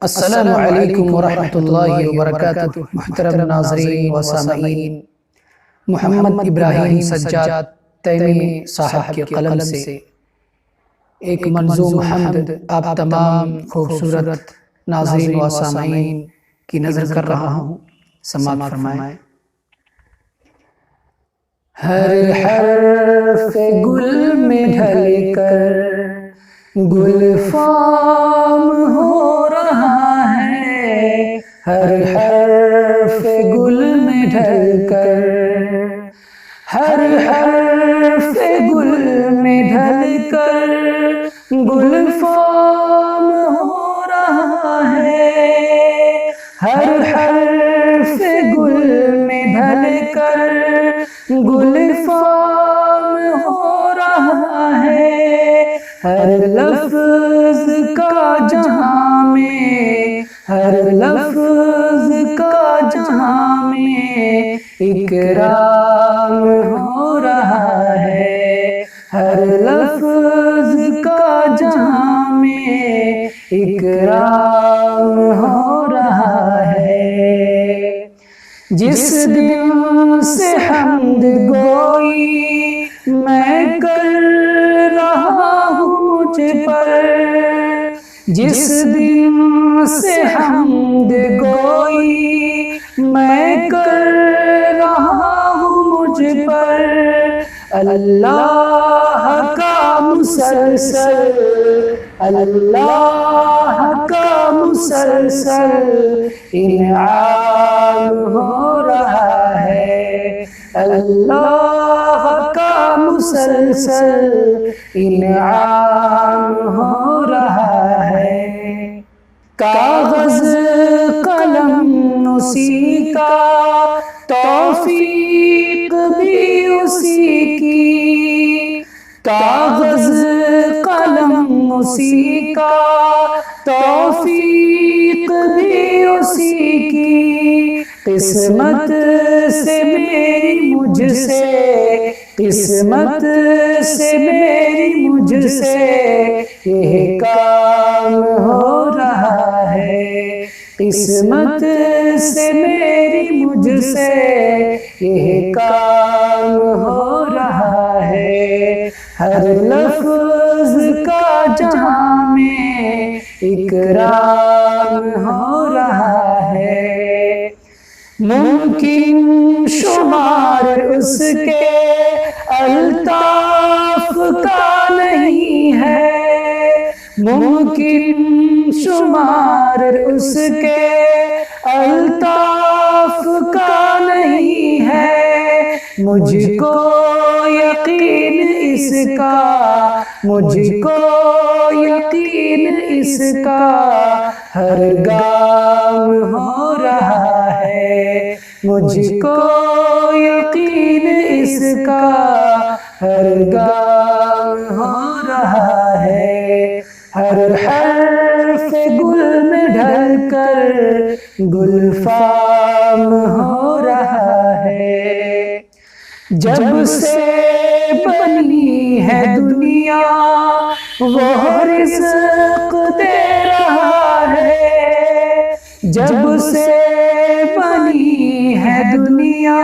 السلام علیکم ورحمۃ اللہ وبرکاتہ۔ محترم ناظرین و سامعین، محمد ابراہیم سجاد تیمی صاحب کے قلم سے ایک منظوم حمد آپ تمام خوبصورت ناظرین و سامعین کی نظر کر رہا ہوں، سماعت فرمائیں۔ ہر حرف گل میں ڈھل کر گلفام ہو رہا ہے، ہر حرف گل میں ڈھل کر، ہر حرف گل میں ڈھل کر گلفام ہو رہا ہے، ہر حرف گل میں ڈھل کر گلفام ہو رہا ہے، ہر لفظ کا جہاں میں، ہر لفظ کا جہاں میں اکرام ہو رہا ہے، ہر لفظ کا جہاں میں اکرام ہو رہا ہے۔ جس دن سے حمد گوئی میں کر رہا ہوں مجھ پر، جس دن سے حمد گوئی میں کر رہا ہوں مجھ پر، اللہ کا مسلسل، اللہ کا مسلسل انعام ہو رہا ہے، اللہ کا مسلسل انعام ہو رہا ہے۔ کاغذ قلم اسی کا، توفیق بھی اسی کی، کاغذ قلم اسی کا، توفیق بھی اسی کی، قسمت سے میری مجھ سے، قسمت سے میری مجھ سے یہ کام ہو رہا ہے، قسمت سے میری مجھ سے یہ کام ہو رہا ہے، ہر لفظ کا جہاں میں اکرام ہو رہا ہے۔ ممکن شمار اس کے الطاف کا نہیں ہے، ممکن شمار اس کے الطاف کا نہیں ہے، مجھ کو یقین اس کا، مجھ کو یقین اس کا ہر گام ہو رہا ہے، مجھ کو یقین اس کا ہر گام ہو رہا ہے، ہر حرف گل میں ڈھل کر گلفام ہو رہا ہے۔ جب سے بنی ہے دنیا وہ رزق دے رہا ہے، جب سے بنی ہے دنیا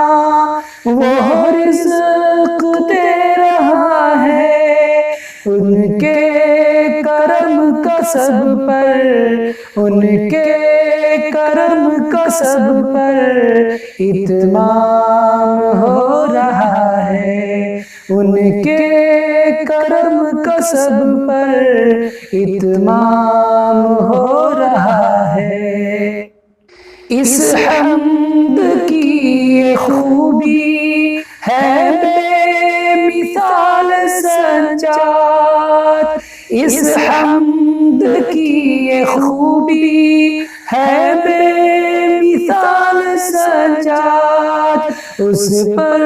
وہ رزق دے رہا ہے، ان کے کرم کا سب پر، ان کے کرم کا سب پر اتمام ہو رہا ہے، ان کے کرم کا سب پر اتمام ہو رہا ہے۔ اس حمد کی یہ خوبی ہے بے مثال سجاد، اس حمد کی یہ خوبی ہے بے مثال سجاد، اس پر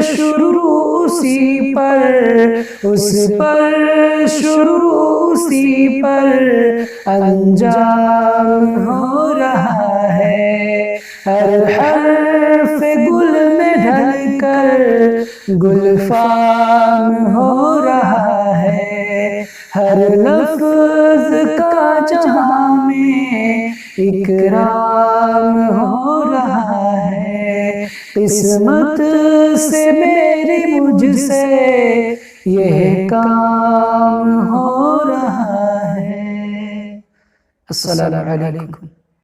شروع اسی پر، اس پر شروع اسی پر انجام ہو رہا ہے، ہر حرف گل میں ڈھل کر گلفام ہو رہا ہے، ہر لفظ کا جہاں میں اکرام ہو رہا ہے، قسمت سے میری مجھ سے یہ کام ہو رہا ہے۔ السلام علیکم۔